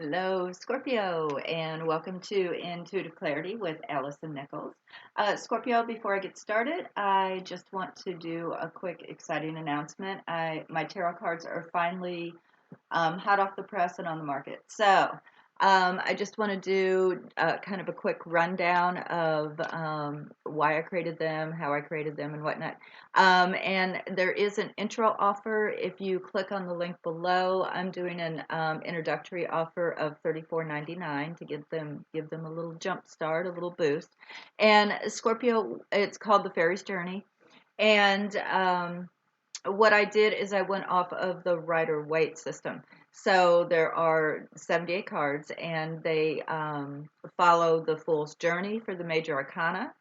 Hello, Scorpio, and welcome to Intuitive Clarity with Allison Nichols. Scorpio, before I get started, I just want to do a quick, exciting announcement. My tarot cards are finally hot off the press and on the market. So I just want to do kind of a quick rundown of why I created them, how I created them, and whatnot. And there is an intro offer. If you click on the link below, I'm doing an introductory offer of $34.99 to give them a little jump start, a little boost. And Scorpio, it's called the Fairy's Journey. And what I did is I went off of the Rider-Waite system. So there are 78 cards, and they follow the Fool's Journey for the major arcana.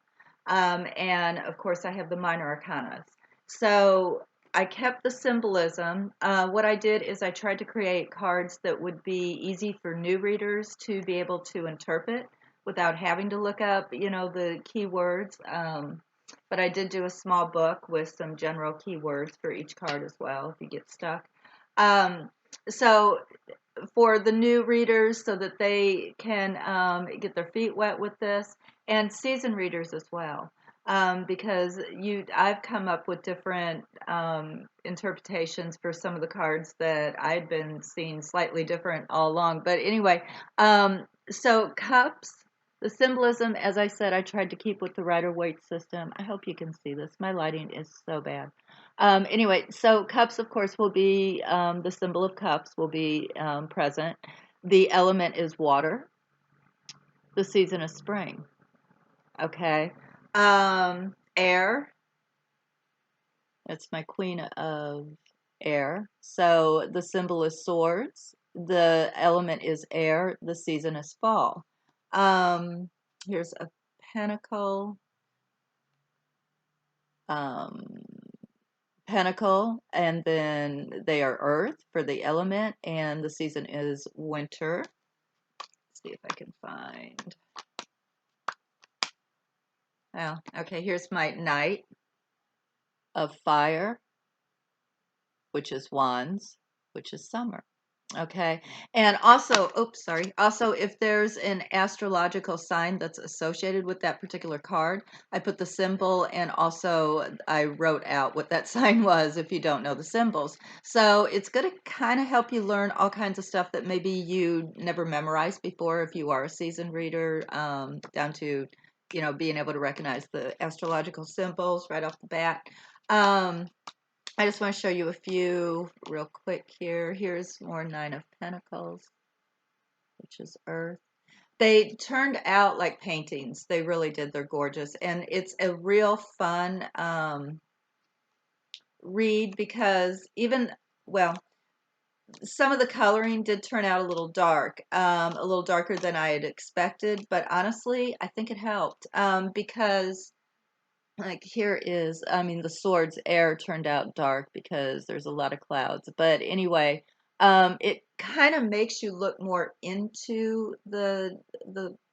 And of course, I have the minor arcana. So I kept the symbolism. What I did is I tried to create cards that would be easy for new readers to be able to interpret without having to look up, the keywords. But I did do a small book with some general keywords for each card as well if you get stuck. So for the new readers so that they can get their feet wet with this, and seasoned readers as well. Because I've come up with different interpretations for some of the cards that I'd been seeing slightly different all along. But anyway, so cups, the symbolism, as I said, I tried to keep with the Rider-Waite system. I hope you can see this. My lighting is so bad. Anyway, so cups, of course, will be the symbol of cups will be present. The element is water. The season is spring. Okay. Air. That's my queen of air. So the symbol is swords. The element is air. The season is fall. Here's a pentacle. Pentacle, and then they are earth for the element, and the season is winter. Let's see if I can find. Oh, okay, here's my knight of fire, which is wands, which is summer. Okay, and also, oops, sorry. Also, if there's an astrological sign that's associated with that particular card, I put the symbol, and also I wrote out what that sign was if you don't know the symbols. So it's going to kind of help you learn all kinds of stuff that maybe you never memorized before if you are a seasoned reader, down to, being able to recognize the astrological symbols right off the bat. I just want to show you a few real quick here. Here's more Nine of Pentacles, which is Earth. They turned out like paintings. They really did. They're gorgeous. And it's a real fun read because well, some of the coloring did turn out a little dark, a little darker than I had expected. But honestly, I think it helped because like here is, the sword's air turned out dark because there's a lot of clouds. But anyway, it kind of makes you look more into the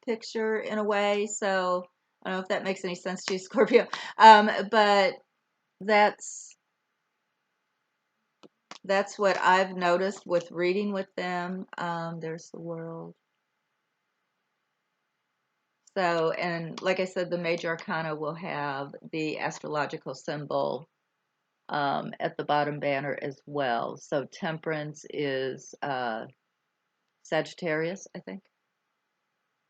picture in a way. So I don't know if that makes any sense to you, Scorpio. But that's what I've noticed with reading with them. There's the world. So, and like I said, the major arcana will have the astrological symbol at the bottom banner as well. So temperance is Sagittarius, I think.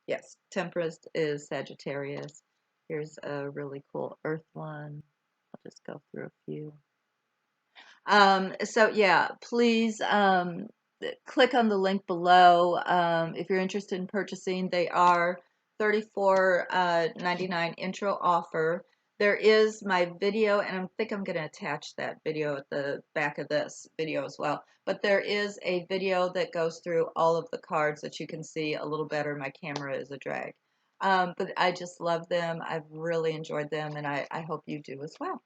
Yes, temperance is Sagittarius. Here's a really cool earth one. I'll just go through a few. So yeah, please click on the link below if you're interested in purchasing. They are $34.99 intro offer. There is my video, and I think I'm going to attach that video at the back of this video as well. But there is a video that goes through all of the cards that you can see a little better. My camera is a drag. But I just love them. I've really enjoyed them, and I hope you do as well.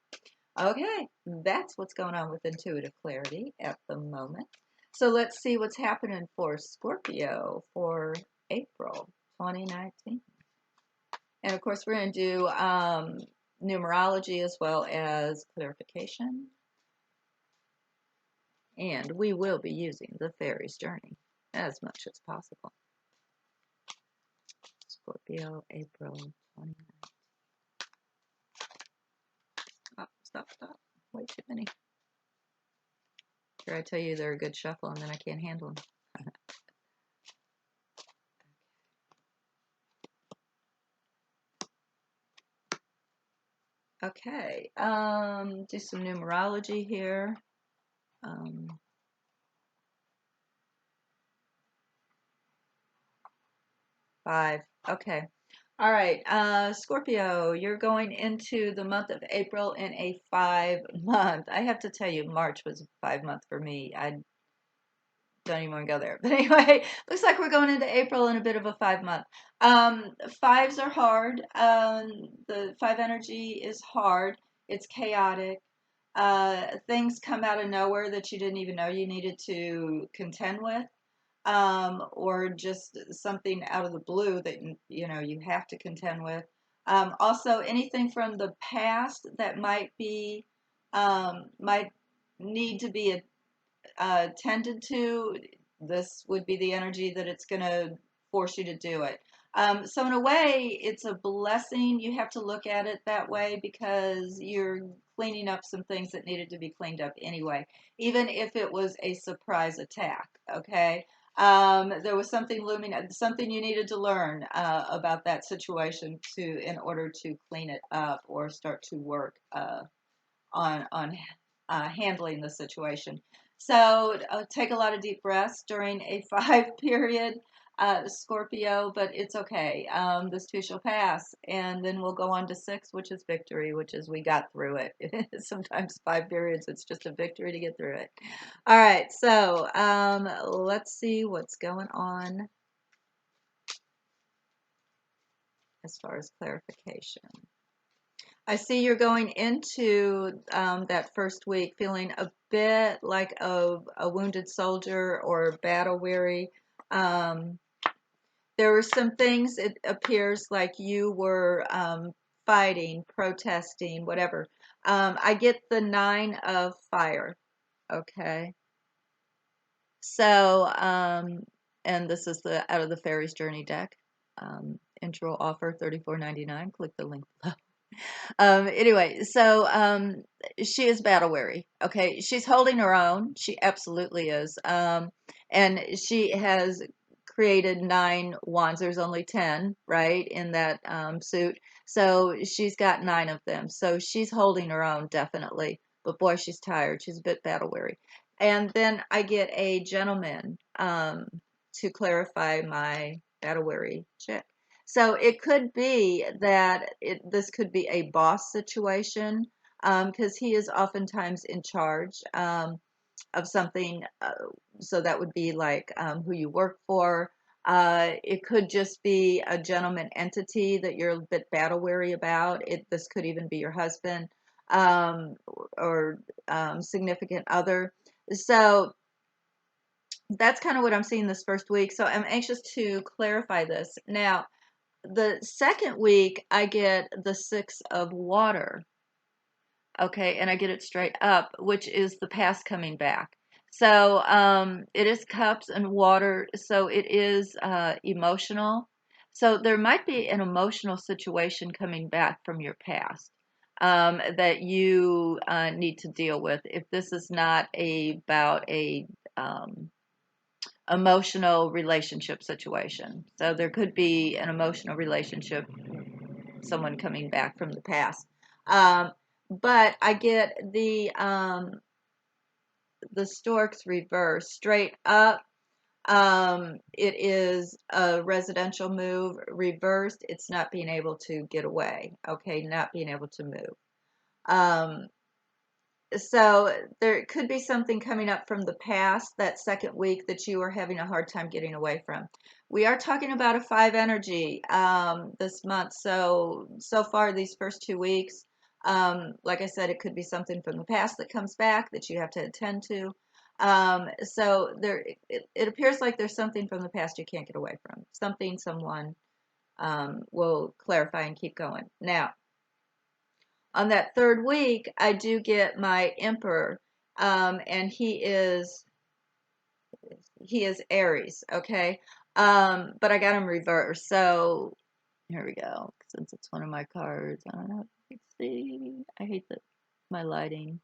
Okay, that's what's going on with intuitive clarity at the moment. So let's see what's happening for Scorpio for April 2019. And of course, we're going to do numerology as well as clarification. And we will be using the Fairy's Journey. as much as possible. Scorpio, April 29th. Oh, stop. Way too many. Sure, I tell you they're a good shuffle and then I can't handle them. Okay, do some numerology here. 5. Okay. All right, Scorpio, you're going into the month of April in a 5 month. I have to tell you, March was a 5 month for me. I don't even want to go there. But anyway, looks like we're going into April in a bit of a 5 month. Fives are hard. The 5 energy is hard. It's chaotic. Things come out of nowhere that you didn't even know you needed to contend with, or just something out of the blue that you have to contend with. Also, anything from the past that might need to be tended to, this would be the energy that it's going to force you to do it. So in a way, it's a blessing. You have to look at it that way because you're cleaning up some things that needed to be cleaned up anyway, even if it was a surprise attack. Okay. There was something looming, something you needed to learn about that situation in order to clean it up or start to work on handling the situation. So take a lot of deep breaths during a 5 period, Scorpio, but it's okay. This too shall pass. And then we'll go on to 6, which is victory, which is we got through it. Sometimes 5 periods, it's just a victory to get through it. All right, so let's see what's going on as far as clarification. I see you're going into that first week feeling a bit like a wounded soldier or battle weary. Um, there were some things, it appears like you were fighting, protesting, whatever. I get the 9 of fire. Okay. So, and this is the out of the Fairies Journey deck. Intro offer $34.99. Click the link below. Anyway, so she is battle weary. Okay, she's holding her own. She absolutely is. And she has created 9 wands. There's only 10, right, in that suit. So she's got 9 of them. So she's holding her own definitely. But boy, she's tired. She's a bit battle weary. And then I get a gentleman to clarify my battle weary chick. So it could be that this could be a boss situation because he is oftentimes in charge of something. So that would be like who you work for. It could just be a gentleman entity that you're a bit battle weary about. This could even be your husband or significant other. So that's kind of what I'm seeing this first week. So I'm anxious to clarify this. Now, the second week, I get the 6 of water. Okay, and I get it straight up, which is the past coming back. So it is cups and water, so it is emotional. So there might be an emotional situation coming back from your past that you need to deal with. If this is not about a emotional relationship situation. So there could be an emotional relationship, someone coming back from the past. But I get the storks reverse straight up. It is a residential move. Reversed, it's not being able to get away. Okay, not being able to move. So there could be something coming up from the past that second week that you are having a hard time getting away from. We are talking about a 5 energy this month. So far these first 2 weeks, like I said, it could be something from the past that comes back that you have to attend to. So it appears like there's something from the past you can't get away from. Something, someone will clarify and keep going. Now, on that third week, I do get my emperor, and he is he is Aries, okay? But I got him reversed. So here we go. Since it's one of my cards, I don't know if you can see. I hate that my lighting.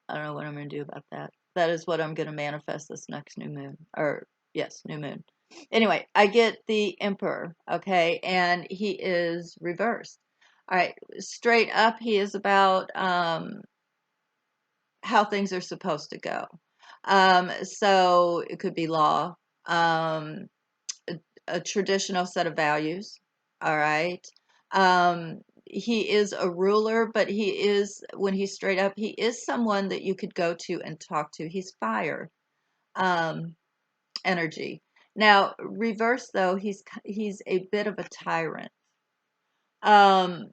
I don't know what I'm going to do about that. That is what I'm going to manifest this next new moon. Or, yes, new moon. Anyway, I get the Emperor, okay? And he is reversed. All right, straight up, he is about how things are supposed to go. So it could be law, um, a traditional set of values. All right. He is a ruler, but he is, when he's straight up, he is someone that you could go to and talk to. He's fire um, energy. Now, reverse though, he's a bit of a tyrant. Um,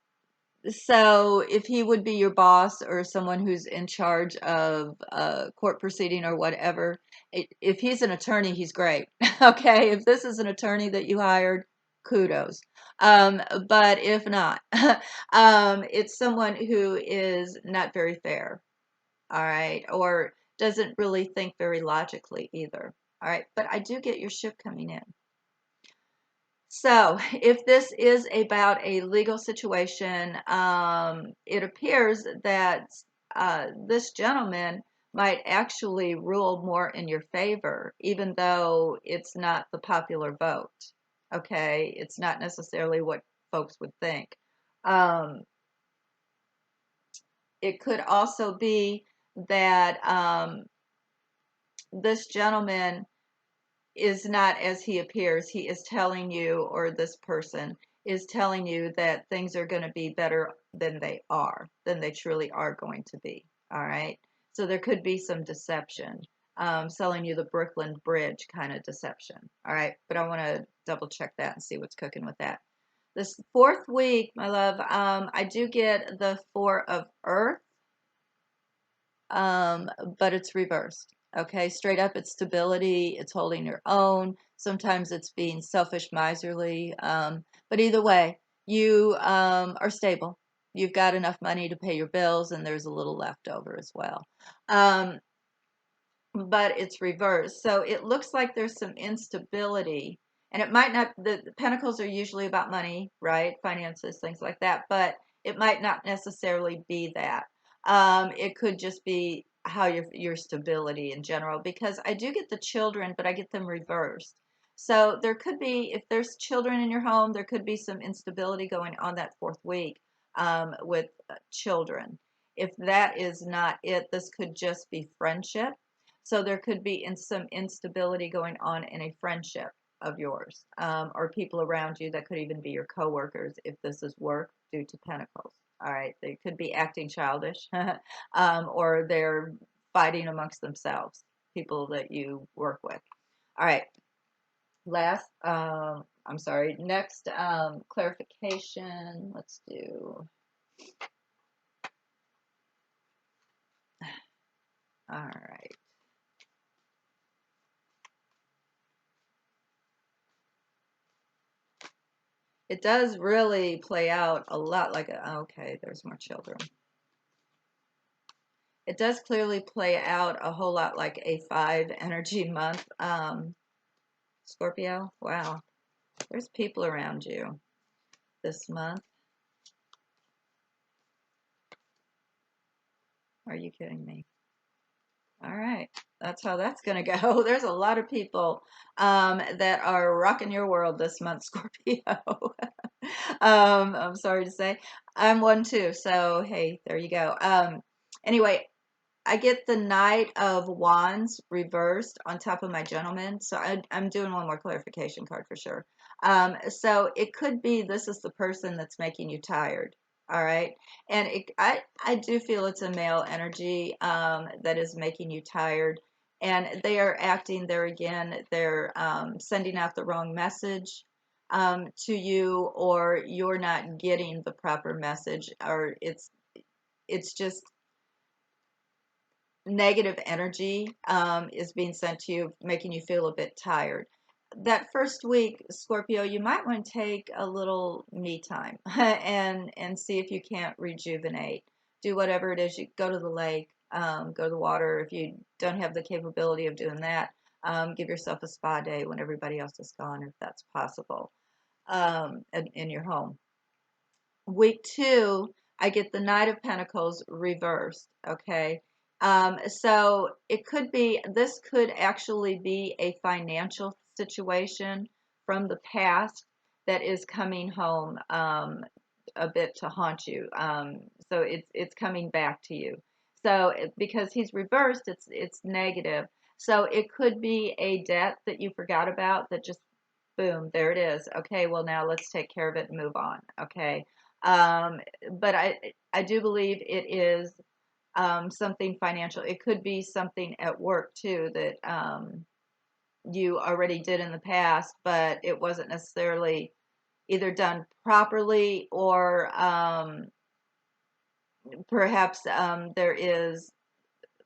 so if he would be your boss or someone who's in charge of a court proceeding or whatever, if he's an attorney, he's great. Okay, if this is an attorney that you hired, kudos. But if not, it's someone who is not very fair, all right, or doesn't really think very logically either. All right, but I do get your ship coming in. So, if this is about a legal situation, it appears that this gentleman might actually rule more in your favor, even though it's not the popular vote. Okay, it's not necessarily what folks would think. Um, it could also be that this gentleman is not as he appears. He is telling you, or this person is telling you that things are going to be better than they are, than they truly are going to be. All right. So there could be some deception, selling you the Brooklyn Bridge kind of deception. All right. But I want to double check that and see what's cooking with that. This fourth week, my love, I do get the Four of Earth, but it's reversed. Okay, straight up, it's stability, it's holding your own. Sometimes it's being selfish, miserly. But either way, you are stable. You've got enough money to pay your bills, and there's a little left over as well. Um, but it's reversed. So it looks like there's some instability. And it might not, the pentacles are usually about money, right? Finances, things like that. But it might not necessarily be that. It could just be how your stability in general. Because I do get the children, but I get them reversed. So there could be, if there's children in your home, there could be some instability going on that fourth week with children. If that is not it, this could just be friendship. So there could be some instability going on in a friendship of yours, or people around you that could even be your coworkers if this is work due to pentacles. All right, they could be acting childish, or they're fighting amongst themselves, people that you work with. All right, I'm sorry, next clarification. Let's do. All right. It does really play out a lot like okay, there's more children. It does clearly play out a whole lot like a 5 energy month. Scorpio, wow, there's people around you this month. Are you kidding me? All right, that's how that's going to go. There's a lot of people that are rocking your world this month, Scorpio. I'm sorry to say. I'm one too, so hey, there you go. Anyway, I get the Knight of Wands reversed on top of my gentleman. So I'm doing one more clarification card for sure. So it could be this is the person that's making you tired. All right. And I do feel it's a male energy that is making you tired. And they are acting there again. They're sending out the wrong message to you, or you're not getting the proper message, or it's just negative energy is being sent to you, making you feel a bit tired. That first week, Scorpio, you might want to take a little me time and see if you can't rejuvenate. Do whatever it is. You go to the lake, go to the water. If you don't have the capability of doing that, Give yourself a spa day when everybody else is gone, if that's possible, in your home. Week 2, I get the Knight of Pentacles reversed. Okay. So this could actually be a financial situation from the past that is coming home a bit to haunt you. So it's coming back to you. So because he's reversed, it's negative. So it could be a debt that you forgot about that just boom, there it is. Okay, well now let's take care of it and move on. Okay. Um, but I do believe it is something financial. It could be something at work too that you already did in the past, but it wasn't necessarily either done properly or perhaps there is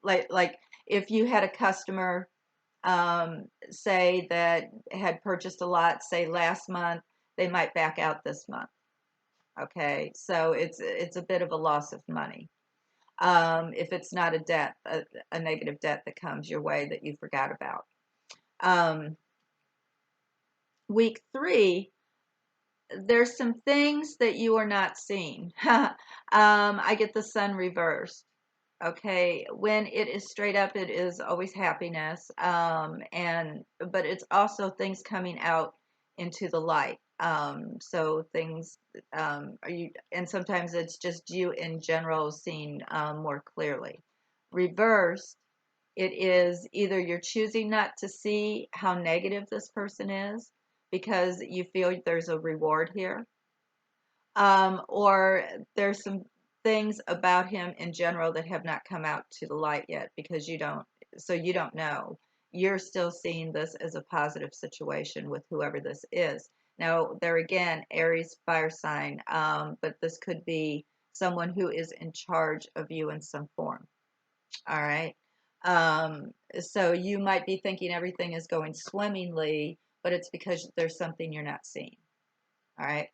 like if you had a customer say that had purchased a lot, say last month, they might back out this month. Okay, so it's a bit of a loss of money. If it's not a debt, a negative debt that comes your way that you forgot about. Um, week 3, there's some things that you are not seeing. I get the sun reversed. Okay, when it is straight up, it is always happiness, but it's also things coming out into the light. So things and sometimes it's just you in general seeing more clearly. Reversed, it is either you're choosing not to see how negative this person is because you feel there's a reward here, or there's some things about him in general that have not come out to the light yet because you don't know. You're still seeing this as a positive situation with whoever this is. Now, there again, Aries fire sign, but this could be someone who is in charge of you in some form. All right. So you might be thinking everything is going swimmingly, but it's because there's something you're not seeing. All right.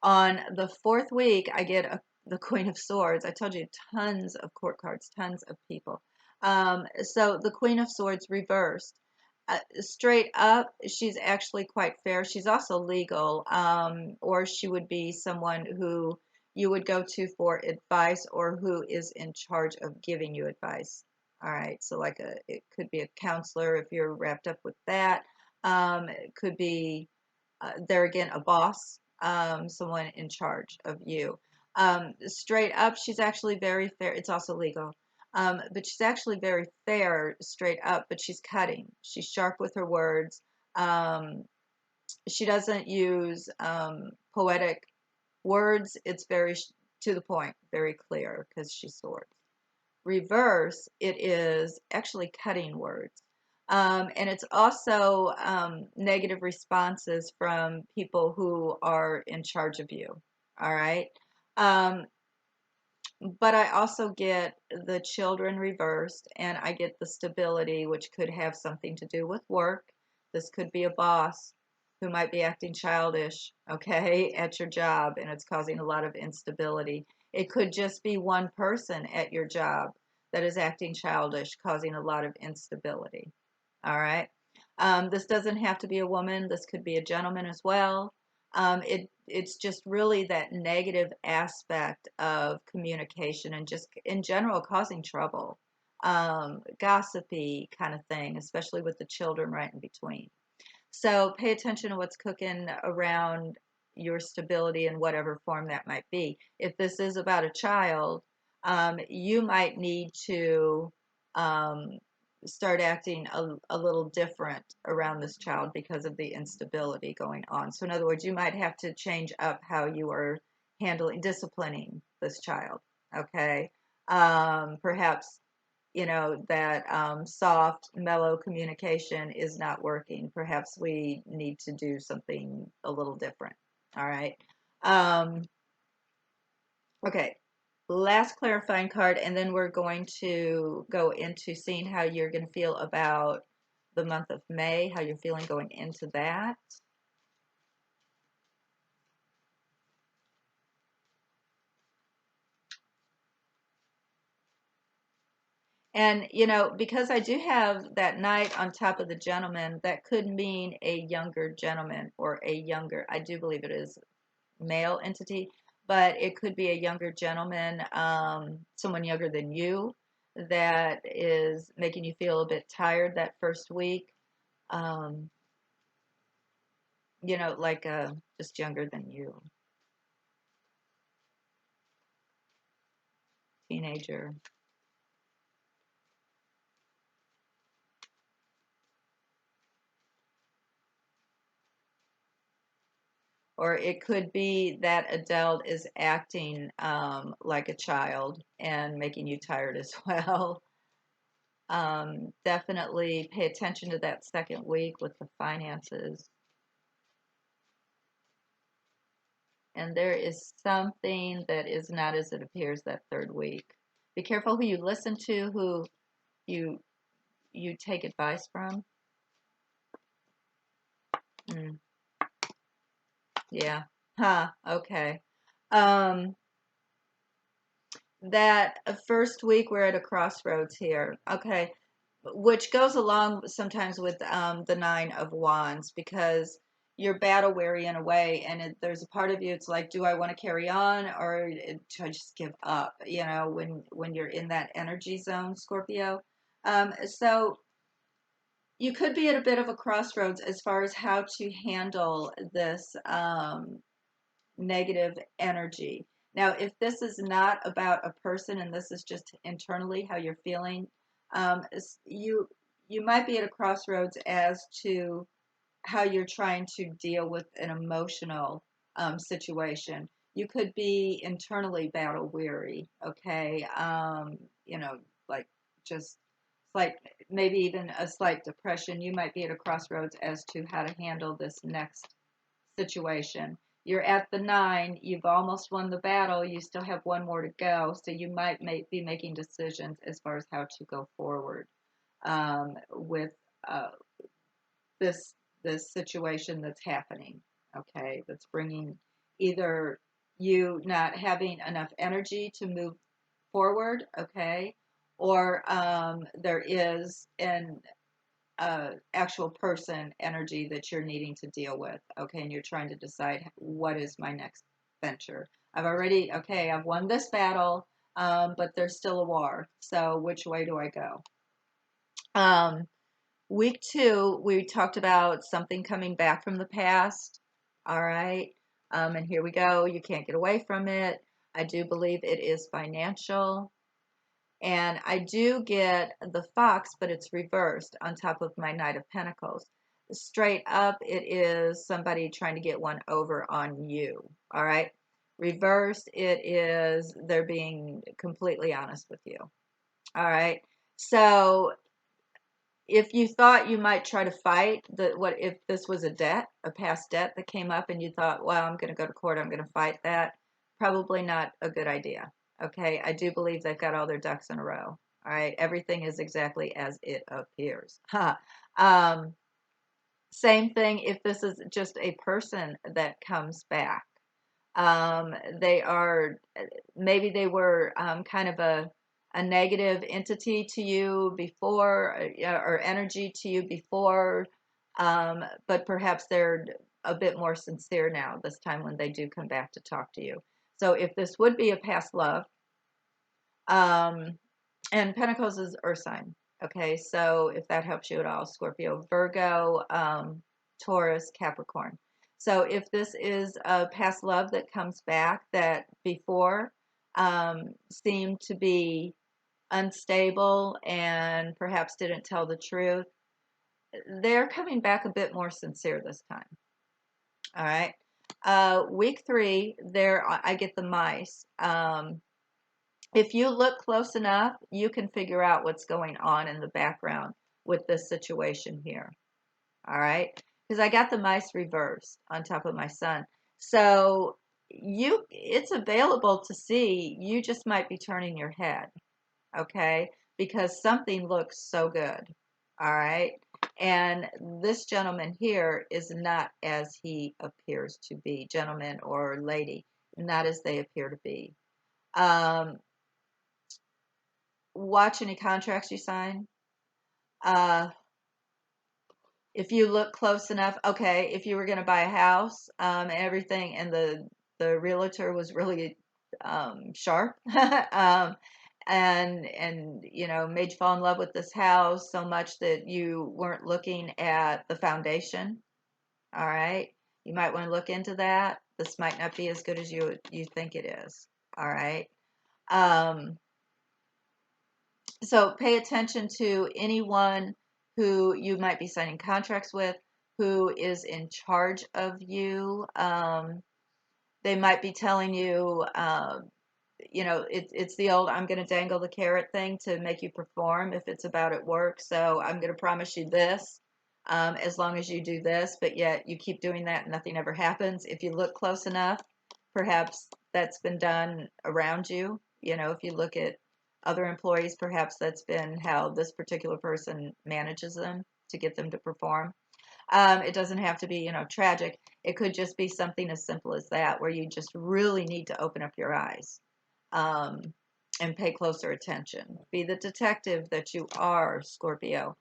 On the 4th week, I get the Queen of Swords. I told you tons of court cards, tons of people. So the Queen of Swords reversed. Straight up, she's actually quite fair. She's also legal, or she would be someone who you would go to for advice or who is in charge of giving you advice. All right, so it could be a counselor if you're wrapped up with that. It could be there again, a boss, someone in charge of you. Straight up, she's actually very fair. It's also legal. But she's actually very fair straight up, but she's cutting. She's sharp with her words. She doesn't use poetic words. It's very to the point, very clear because she's swords. Reverse, it is actually cutting words. And it's also negative responses from people who are in charge of you. All right. Um, but I also get the children reversed, and I get the stability, which could have something to do with work. This could be a boss who might be acting childish, okay, at your job, and it's causing a lot of instability. It could just be one person at your job that is acting childish, causing a lot of instability. All right. This doesn't have to be a woman. This could be a gentleman as well. It's just really that negative aspect of communication and just in general causing trouble, gossipy kind of thing, especially with the children right in between. So pay attention to what's cooking around your stability in whatever form that might be. If this is about a child, you might need to um, start acting a little different around this child because of the instability going on. So in other words, you might have to change up how you are disciplining this child. Okay. Perhaps that soft, mellow communication is not working. Perhaps we need to do something a little different. All right. Um, okay. Last clarifying card, and then we're going to go into seeing how you're going to feel about the month of May, how you're feeling going into that. And, because I do have that knight on top of the gentleman, that could mean a younger gentleman or I do believe it is male entity, but it could be a younger gentleman, someone younger than you that is making you feel a bit tired that first week. Um, like just younger than you, teenager. Or it could be that adult is acting like a child and making you tired as well. Definitely pay attention to that second week with the finances. And there is something that is not as it appears that third week. Be careful who you listen to, who you you take advice from. Mm, yeah. Huh. Okay. Um, that first week we're at a crossroads here. Okay, which goes along sometimes with the Nine of Wands, because you're battle weary in a way, and there's a part of you, it's like, do I want to carry on, or do I just give up? When you're in that energy zone, Scorpio. So you could be at a bit of a crossroads as far as how to handle this negative energy. Now, if this is not about a person and this is just internally how you're feeling, you might be at a crossroads as to how you're trying to deal with an emotional situation. You could be internally battle weary, okay? Like just like maybe even a slight depression. You might be at a crossroads as to how to handle this next situation. You're at the nine, you've almost won the battle, you still have one more to go, so you might be making decisions as far as how to go forward with uh, this this situation that's happening. Okay, that's bringing either you not having enough energy to move forward. Okay, or there is an actual person energy that you're needing to deal with. Okay, and you're trying to decide what is my next venture. I've won this battle, but there's still a war. So which way do I go? Um, Week two, we talked about something coming back from the past. All right. And here we go. You can't get away from it. I do believe it is financial. And I do get the fox, but it's reversed on top of my Knight of Pentacles. Straight up, it is somebody trying to get one over on you. All right. Reversed, it is they're being completely honest with you. All right. So if you thought you might try to fight what if this was a past debt that came up, and you thought, well, I'm going to go to court, I'm going to fight that, probably not a good idea. Okay, I do believe they've got all their ducks in a row. All right, everything is exactly as it appears. Huh. um, Same thing if this is just a person that comes back. They are maybe they were kind of a negative entity to you before, or energy to you before, but perhaps they're a bit more sincere now this time when they do come back to talk to you. So if this would be a past love, um, and Pentacles is Earth sign. Okay, so if that helps you at all, Scorpio, Virgo, Taurus, Capricorn. So if this is a past love that comes back that before seemed to be unstable and perhaps didn't tell the truth, they're coming back a bit more sincere this time. All right. Week three, there I get the mice. If you look close enough, you can figure out what's going on in the background with this situation here. All right. Because I got the mice reversed on top of my sun. So it's available to see. You just might be turning your head. Okay. Because something looks so good. All right. And this gentleman here is not as he appears to be, gentleman or lady, not as they appear to be. Um, watch any contracts you sign. Uh, if you look close enough, okay, if you were going to buy a house, and everything, and the realtor was really sharp, and made you fall in love with this house so much that you weren't looking at the foundation. All right, you might want to look into that. This might not be as good as you think it is. All right. Um, so pay attention to anyone who you might be signing contracts with, who is in charge of you. They might be telling you, it's the old "I'm going to dangle the carrot" thing to make you perform if it's about at work. So I'm going to promise you this, as long as you do this, but yet you keep doing that and nothing ever happens. If you look close enough, perhaps that's been done around you. If you look at other employees, perhaps that's been how this particular person manages them to get them to perform. It doesn't have to be, tragic. It could just be something as simple as that, where you just really need to open up your eyes, um, and pay closer attention. Be the detective that you are, Scorpio.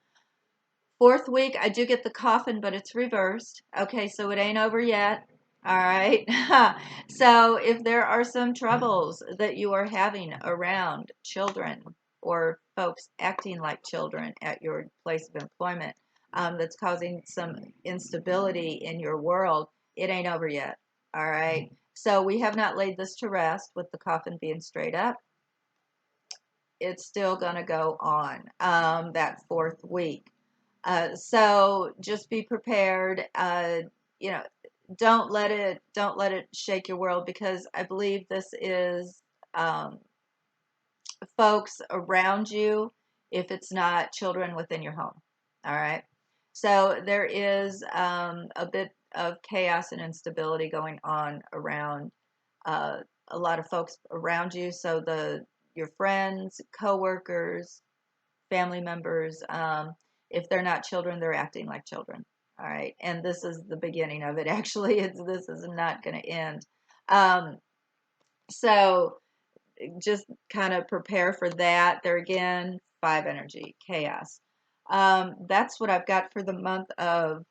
Fourth week, I do get the coffin, but it's reversed. Okay, so it ain't over yet. All right. So if there are some troubles that you are having around children or folks acting like children at your place of employment, that's causing some instability in your world, it ain't over yet. All right. So we have not laid this to rest with the coffin being straight up. It's still going to go on, that fourth week. So just be prepared. You know, don't let it shake your world, because I believe this is, um, folks around you, if it's not children within your home. All right. So there is, a bit of chaos and instability going on around, uh, a lot of folks around you. So your friends, coworkers, family members, if they're not children, they're acting like children. All right, and this is the beginning of it. Actually, this is not going to end. Um, so just kind of prepare for that. There again, five energy, chaos. That's what I've got for the month of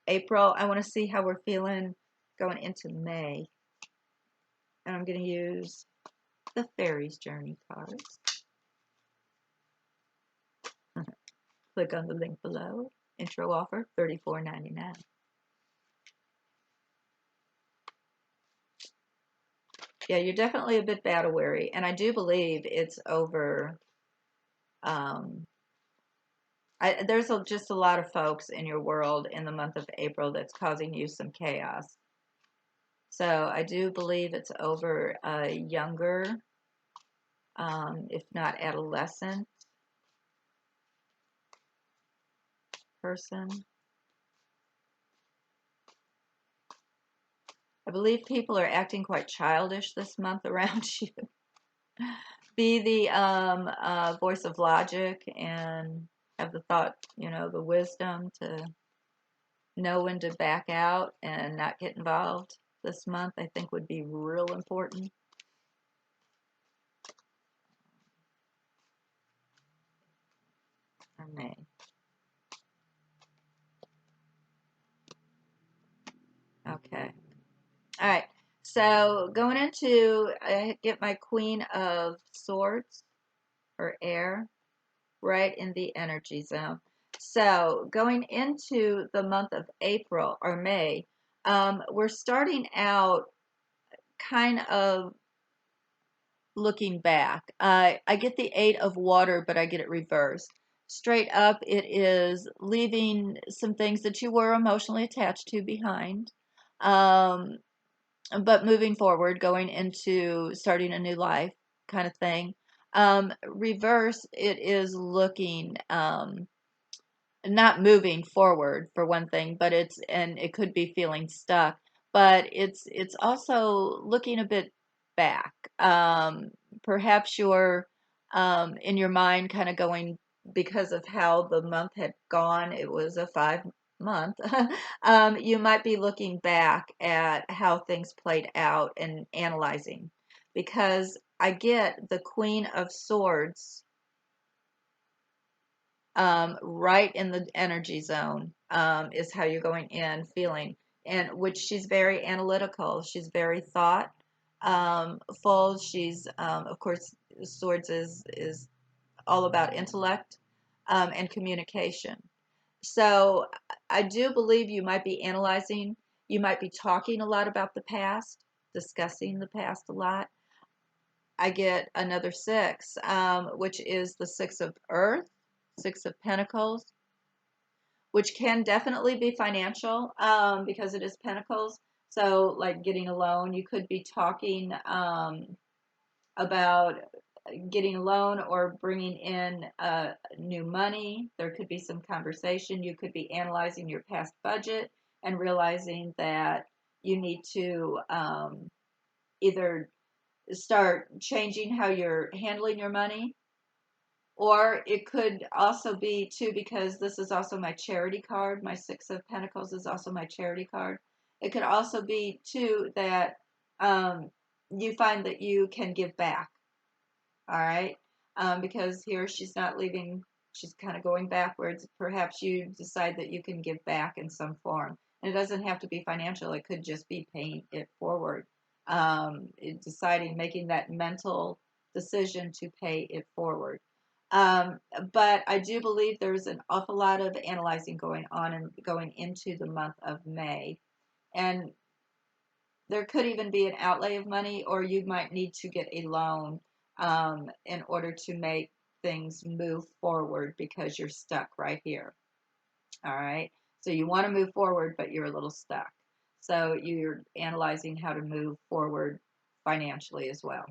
April. I want to see how we're feeling going into May, and I'm going to use the Fairies Journey cards. Click on the link below. Intro offer, $34.99. Yeah, you're definitely a bit battle weary, and I do believe it's over. Um, there's just a lot of folks in your world in the month of April that's causing you some chaos. So I do believe it's over a younger, if not adolescent person. I believe people are acting quite childish this month around you. Be the, voice of logic and have the thought, the wisdom to know when to back out and not get involved this month, I think would be real important. Or May. Okay. All right. So going into, I get my Queen of Swords, or air, right in the energy zone. So going into the month of April or May, we're starting out kind of looking back. I get the Eight of Water, but I get it reversed. Straight up, it is leaving some things that you were emotionally attached to behind. Um, but moving forward, going into starting a new life kind of thing. Reverse, it is looking, not moving forward for one thing, but it could be feeling stuck, but it's also looking a bit back. Perhaps you're, in your mind kind of going, because of how the month had gone, it was a 5 month. You might be looking back at how things played out and analyzing, because I get the Queen of Swords right in the energy zone, is how you're going in feeling. And which she's very analytical. She's very thought full. She's, of course, Swords is all about intellect and communication. So I do believe you might be analyzing, you might be talking a lot about the past, discussing the past a lot. I get another six, which is the Six of Earth, Six of Pentacles, which can definitely be financial, because it is Pentacles. So, like getting a loan, you could be talking about getting a loan or bringing in new money. There could be some conversation. You could be analyzing your past budget and realizing that you need to either start changing how you're handling your money, or it could also be too, because this is also my charity card. My Six of Pentacles is also my charity card. It could also be too that you find that you can give back. All right. Because here she's not leaving, she's kind of going backwards. Perhaps you decide that you can give back in some form. And it doesn't have to be financial, it could just be paying it forward. Deciding, making that mental decision to pay it forward. Um, but I do believe there's an awful lot of analyzing going on and going into the month of May. And there could even be an outlay of money, or you might need to get a loan in order to make things move forward because you're stuck right here. All right. So you want to move forward, but you're a little stuck. So you're analyzing how to move forward financially as well.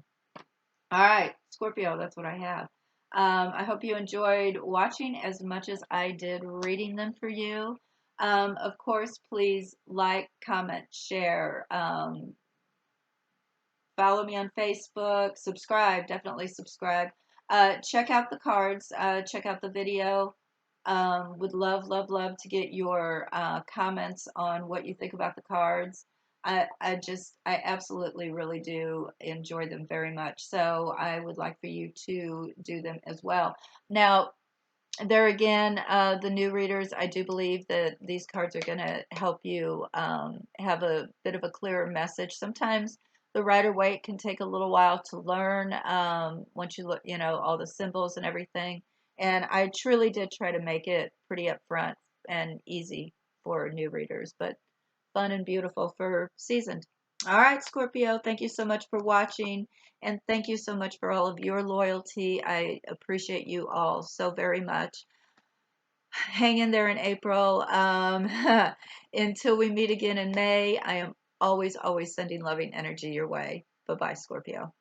All right, Scorpio, that's what I have. I hope you enjoyed watching as much as I did reading them for you. Of course, please like, comment, share. Follow me on Facebook, subscribe, definitely subscribe. Check out the cards, check out the video. Would love, love, love to get your comments on what you think about the cards. I absolutely really do enjoy them very much. So I would like for you to do them as well. Now, there again, the new readers, I do believe that these cards are going to help you have a bit of a clearer message. Sometimes the Rider Waite can take a little while to learn, once you look, all the symbols and everything. And I truly did try to make it pretty upfront and easy for new readers, but fun and beautiful for seasoned. All right, Scorpio, thank you so much for watching, and thank you so much for all of your loyalty. I appreciate you all so very much. Hang in there in April. Until we meet again in May, I am always, always sending loving energy your way. Bye-bye, Scorpio.